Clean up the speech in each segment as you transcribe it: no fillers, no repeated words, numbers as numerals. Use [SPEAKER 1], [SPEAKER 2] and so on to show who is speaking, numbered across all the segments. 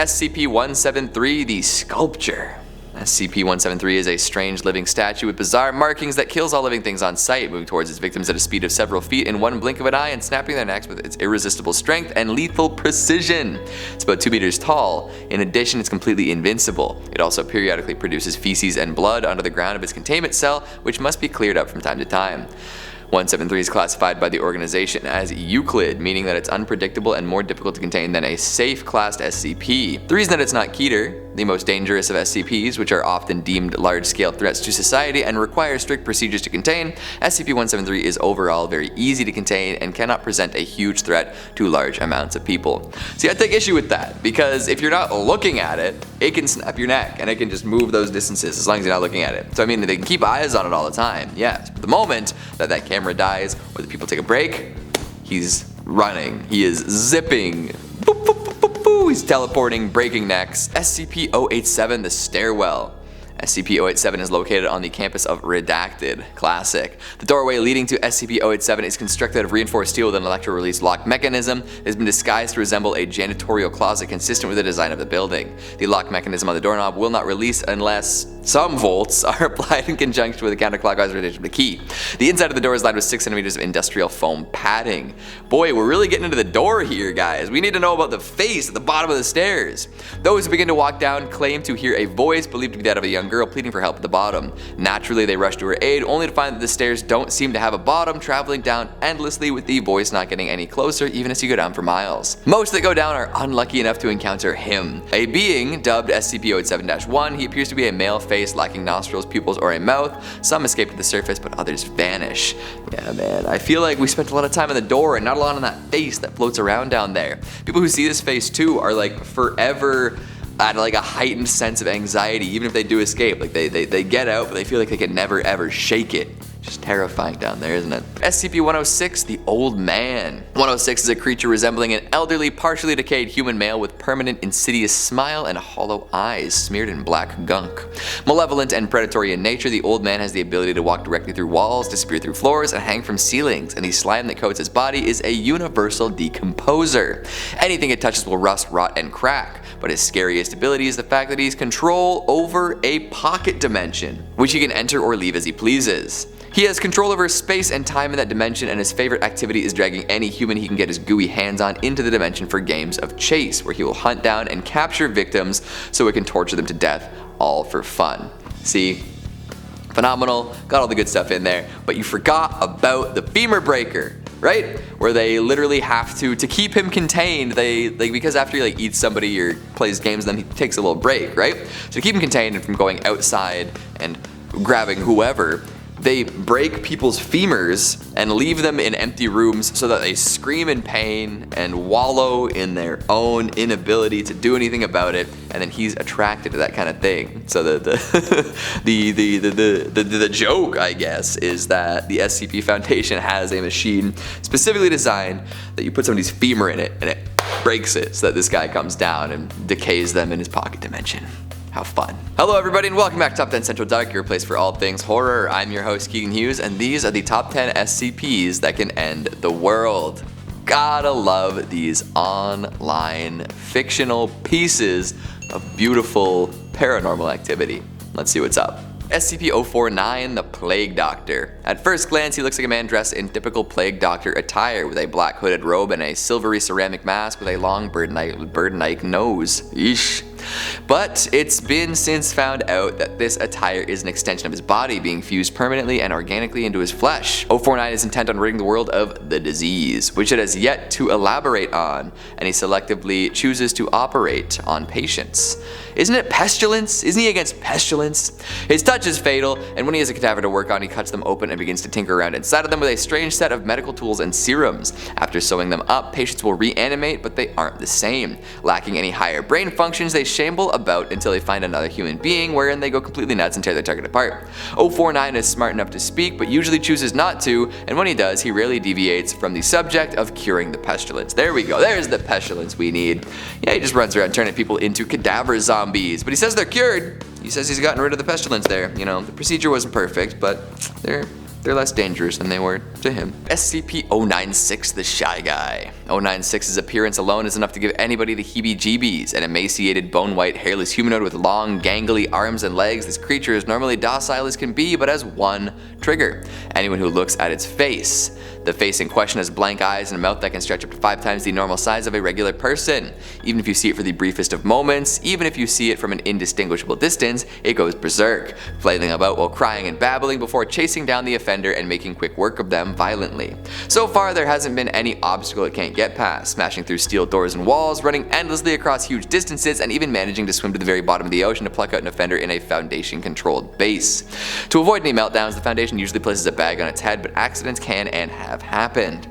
[SPEAKER 1] SCP-173, the Sculpture. SCP-173 is a strange living statue with bizarre markings that kills all living things on sight, moving towards its victims at a speed of several feet in one blink of an eye and snapping their necks with its irresistible strength and lethal precision. It's about 2 meters tall. In addition, it's completely invincible. It also periodically produces feces and blood under the ground of its containment cell, which must be cleared up from time to time. 173 is classified by the organization as Euclid, meaning that it's unpredictable and more difficult to contain than a safe-classed SCP. The reason that it's not Keter, the most dangerous of SCPs, which are often deemed large-scale threats to society and require strict procedures to contain, SCP-173 is overall very easy to contain and cannot present a huge threat to large amounts of people. See, I take issue with that, because if you're not looking at it, it can snap your neck, and it can just move those distances as long as you're not looking at it. So I mean, they can keep eyes on it all the time, yes, but the moment that that camera dies or the people take a break, he's running, he is zipping, boop, boop, boop, boop, boop. He's teleporting, breaking necks. SCP-087, the Stairwell. SCP-087 is located on the campus of Redacted. Classic. The doorway leading to SCP-087 is constructed of reinforced steel with an electro-release lock mechanism. It has been disguised to resemble a janitorial closet consistent with the design of the building. The lock mechanism on the doorknob will not release unless some volts are applied in conjunction with the counterclockwise rotation of the key. The inside of the door is lined with 6 centimeters of industrial foam padding. Boy, we're really getting into the door here, guys. We need to know about the face at the bottom of the stairs. Those who begin to walk down claim to hear a voice believed to be that of a young girl pleading for help at the bottom. Naturally, they rush to her aid, only to find that the stairs don't seem to have a bottom, traveling down endlessly with the voice not getting any closer even as you go down for miles. Most that go down are unlucky enough to encounter him. A being dubbed SCP-087-1, he appears to be a male face lacking nostrils, pupils, or a mouth. Some escape to the surface, but others vanish. Yeah, man, I feel like we spent a lot of time on the door and not a lot on that face that floats around down there. People who see this face too are like forever at like a heightened sense of anxiety, even if they do escape. Like they get out, but they feel like they can never ever shake it. Just terrifying down there, isn't it? SCP-106, the Old Man. 106 is a creature resembling an elderly, partially decayed human male with permanent insidious smile and hollow eyes smeared in black gunk. Malevolent and predatory in nature, the Old Man has the ability to walk directly through walls, disappear through floors, and hang from ceilings, and the slime that coats his body is a universal decomposer. Anything it touches will rust, rot, and crack, but his scariest ability is the fact that he has control over a pocket dimension, which he can enter or leave as he pleases. He has control over space and time in that dimension, and his favorite activity is dragging any human he can get his gooey hands on into the dimension for games of chase, where he will hunt down and capture victims so it can torture them to death, all for fun. See? Phenomenal, got all the good stuff in there, but you forgot about the femur breaker, right? Where they literally have to keep him contained, because after he eats somebody or plays games, then he takes a little break, right? So to keep him contained and from going outside and grabbing whoever, they break people's femurs and leave them in empty rooms so that they scream in pain and wallow in their own inability to do anything about it, and then he's attracted to that kind of thing. So the joke, I guess, is that the SCP Foundation has a machine specifically designed that you put somebody's femur in it and it breaks it so that this guy comes down and decays them in his pocket dimension. How fun. Hello everybody and welcome back to Top 10 Central Dark, your place for all things horror. I'm your host Keegan Hughes, and these are the top 10 SCPs that can end the world. Gotta love these online fictional pieces of beautiful paranormal activity. Let's see what's up. SCP-049, the Plague Doctor. At first glance, he looks like a man dressed in typical Plague Doctor attire with a black hooded robe and a silvery ceramic mask with a long bird-like nose. Eesh. But it's been since found out that this attire is an extension of his body being fused permanently and organically into his flesh. 049 is intent on ridding the world of the disease, which it has yet to elaborate on, and he selectively chooses to operate on patients. Isn't it pestilence? Isn't he against pestilence? His touch is fatal, and when he has a cadaver to work on, he cuts them open and begins to tinker around inside of them with a strange set of medical tools and serums. After sewing them up, patients will reanimate, but they aren't the same. Lacking any higher brain functions, they shamble about until they find another human being, wherein they go completely nuts and tear their target apart. 049 is smart enough to speak, but usually chooses not to, and when he does, he rarely deviates from the subject of curing the pestilence. There we go, there's the pestilence we need. Yeah, he just runs around turning people into cadaver zombies, but he says they're cured. He says he's gotten rid of the pestilence there. You know, the procedure wasn't perfect, but they're they're less dangerous than they were to him. SCP-096, the Shy Guy. 096's appearance alone is enough to give anybody the heebie-jeebies. An emaciated, bone-white, hairless humanoid with long, gangly arms and legs, this creature is normally docile as can be, but has one trigger: anyone who looks at its face. The face in question has blank eyes and a mouth that can stretch up to 5 times the normal size of a regular person. Even if you see it for the briefest of moments, even if you see it from an indistinguishable distance, it goes berserk, flailing about while crying and babbling before chasing down the offender and making quick work of them violently. So far, there hasn't been any obstacle it can't get past, smashing through steel doors and walls, running endlessly across huge distances, and even managing to swim to the very bottom of the ocean to pluck out an offender in a Foundation-controlled base. To avoid any meltdowns, the Foundation usually places a bag on its head, but accidents can and have happened.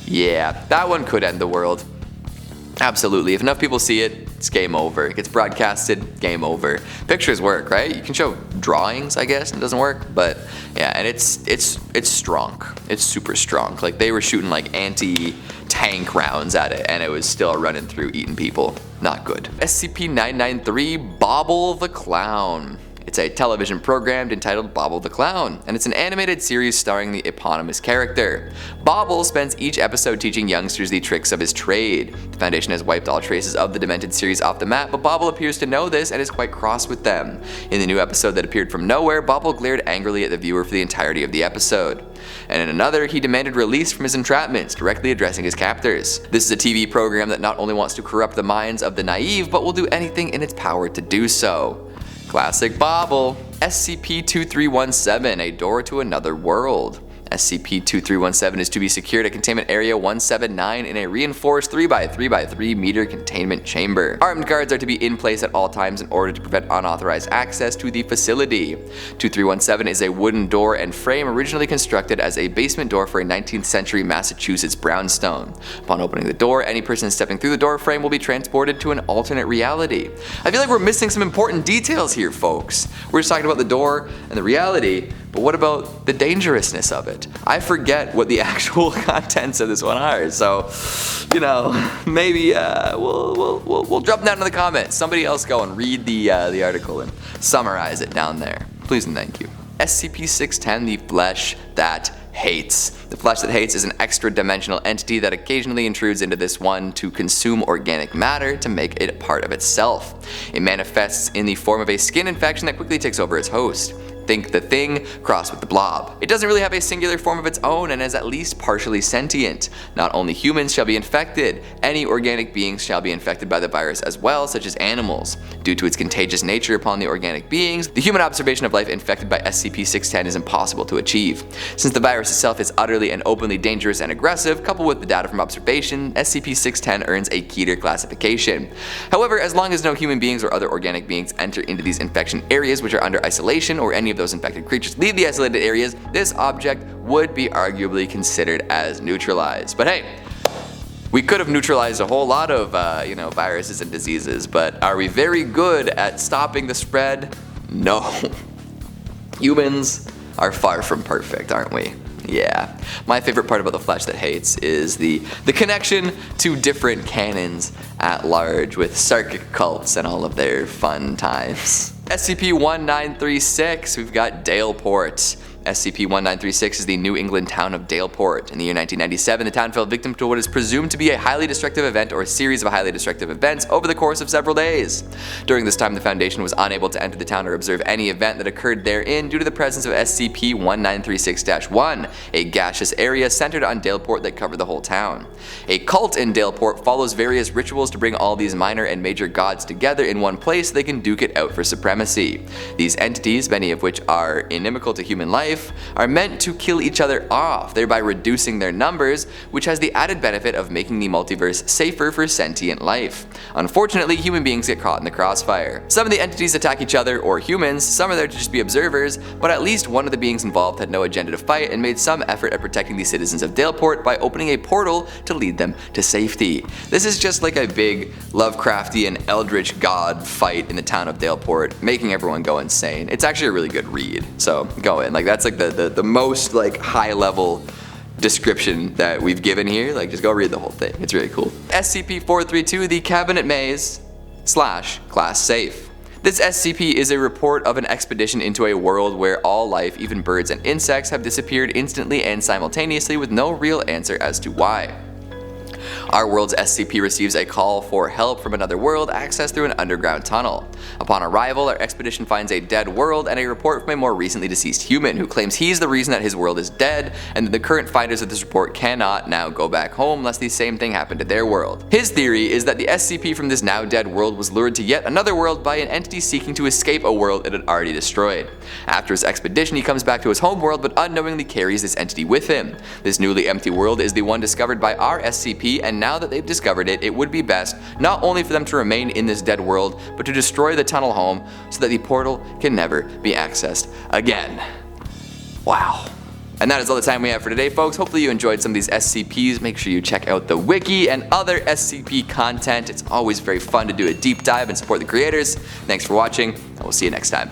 [SPEAKER 1] Yeah, that one could end the world. Absolutely. If enough people see it, it's game over. It gets broadcasted, game over. Pictures work, right? You can show drawings, I guess, and it doesn't work, but yeah, and it's strong. It's super strong. Like, they were shooting like anti-tank rounds at it, and it was still running through, eating people. Not good. SCP-993, Bobble the Clown. It's a television program entitled Bobble the Clown, and it's an animated series starring the eponymous character. Bobble spends each episode teaching youngsters the tricks of his trade. The Foundation has wiped all traces of the demented series off the map, but Bobble appears to know this and is quite cross with them. In the new episode that appeared from nowhere, Bobble glared angrily at the viewer for the entirety of the episode. And in another, he demanded release from his entrapments, directly addressing his captors. This is a TV program that not only wants to corrupt the minds of the naive, but will do anything in its power to do so. Classic Bobble. SCP-2317, a door to another world. SCP-2317 is to be secured at Containment Area 179 in a reinforced 3x3x3 meter containment chamber. Armed guards are to be in place at all times in order to prevent unauthorized access to the facility. 2317 is a wooden door and frame originally constructed as a basement door for a 19th century Massachusetts brownstone. Upon opening the door, any person stepping through the door frame will be transported to an alternate reality. I feel like we're missing some important details here, folks. We're just talking about the door and the reality, but what about the dangerousness of it? I forget what the actual contents of this one are, so, you know, maybe we'll drop down in the comments. Somebody else go and read the article and summarize it down there. Please and thank you. SCP-610, the Flesh That Hates. The Flesh That Hates is an extra-dimensional entity that occasionally intrudes into this one to consume organic matter to make it a part of itself. It manifests in the form of a skin infection that quickly takes over its host. Think the Thing crossed with the Blob. It doesn't really have a singular form of its own and is at least partially sentient. Not only humans shall be infected, any organic beings shall be infected by the virus as well, such as animals. Due to its contagious nature upon the organic beings, the human observation of life infected by SCP-610 is impossible to achieve. Since the virus itself is utterly and openly dangerous and aggressive, coupled with the data from observation, SCP-610 earns a Keter classification. However, as long as no human beings or other organic beings enter into these infection areas which are under isolation, or any of those infected creatures leave the isolated areas, this object would be arguably considered as neutralized. But hey, we could have neutralized a whole lot of viruses and diseases, but are we very good at stopping the spread? No. Humans are far from perfect, aren't we? Yeah. My favorite part about The Flesh That Hates is the connection to different canons at large with Sarkic cults and all of their fun times. SCP-1936, we've got Daleport. SCP-1936 is the New England town of Daleport. In the year 1997, the town fell victim to what is presumed to be a highly destructive event or a series of highly destructive events over the course of several days. During this time, the Foundation was unable to enter the town or observe any event that occurred therein due to the presence of SCP-1936-1, a gaseous area centered on Daleport that covered the whole town. A cult in Daleport follows various rituals to bring all these minor and major gods together in one place so they can duke it out for supremacy. These entities, many of which are inimical to human life, are meant to kill each other off, thereby reducing their numbers, which has the added benefit of making the multiverse safer for sentient life. Unfortunately, human beings get caught in the crossfire. Some of the entities attack each other or humans, some are there to just be observers, but at least one of the beings involved had no agenda to fight and made some effort at protecting the citizens of Daleport by opening a portal to lead them to safety. This is just like a big Lovecraftian eldritch god fight in the town of Daleport, making everyone go insane. It's actually a really good read, so go in. Like, that's like the most like high level description that we've given here. Like, just go read the whole thing. It's really cool. SCP-432, the Cabinet Maze / Class Safe. This SCP is a report of an expedition into a world where all life, even birds and insects, have disappeared instantly and simultaneously with no real answer as to why. Our world's SCP receives a call for help from another world accessed through an underground tunnel. Upon arrival, our expedition finds a dead world and a report from a more recently deceased human who claims he's the reason that his world is dead, and that the current finders of this report cannot now go back home lest the same thing happened to their world. His theory is that the SCP from this now dead world was lured to yet another world by an entity seeking to escape a world it had already destroyed. After his expedition, he comes back to his home world but unknowingly carries this entity with him. This newly empty world is the one discovered by our SCP, and now that they've discovered it, it would be best not only for them to remain in this dead world, but to destroy the tunnel home so that the portal can never be accessed again. Wow. And that is all the time we have for today, folks. Hopefully you enjoyed some of these SCPs. Make sure you check out the wiki and other SCP content. It's always very fun to do a deep dive and support the creators. Thanks for watching, and we'll see you next time.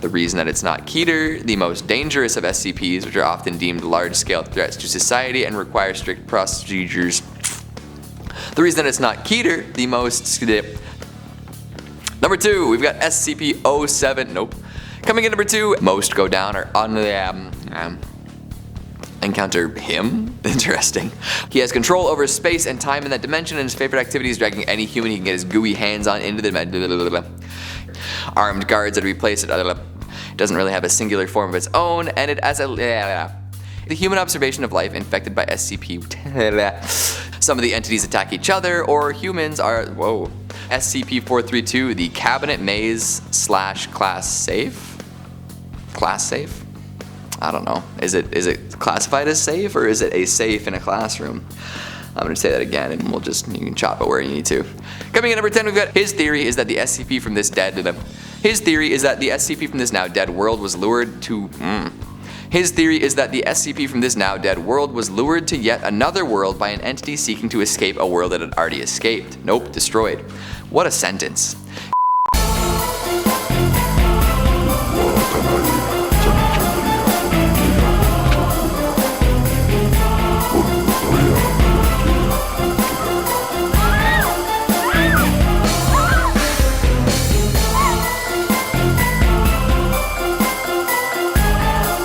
[SPEAKER 1] The reason that it's not Keter, the most dangerous of SCPs, which are often deemed large-scale threats to society and require strict procedures. The reason that it's not Keter, the most... Number 2, we've got SCP-07, nope. Coming in number 2, most go down or encounter him? Interesting. He has control over space and time in that dimension, and his favorite activity is dragging any human he can get his gooey hands on into the armed guards that replace it. Doesn't really have a singular form of its own, and it has a the human observation of life infected by SCP. Some of the entities attack each other, or humans are SCP-432, the cabinet maze / class safe. Class safe? I don't know. Is it classified as safe, or is it a safe in a classroom? I'm going to say that again, and you can chop it where you need to. Coming in number 10, we've got his theory is that the SCP from this His theory is that the SCP from this now dead world was lured to His theory is that the SCP from this now dead world was lured to yet another world by an entity seeking to escape a world that had already escaped. Nope, destroyed. What a sentence.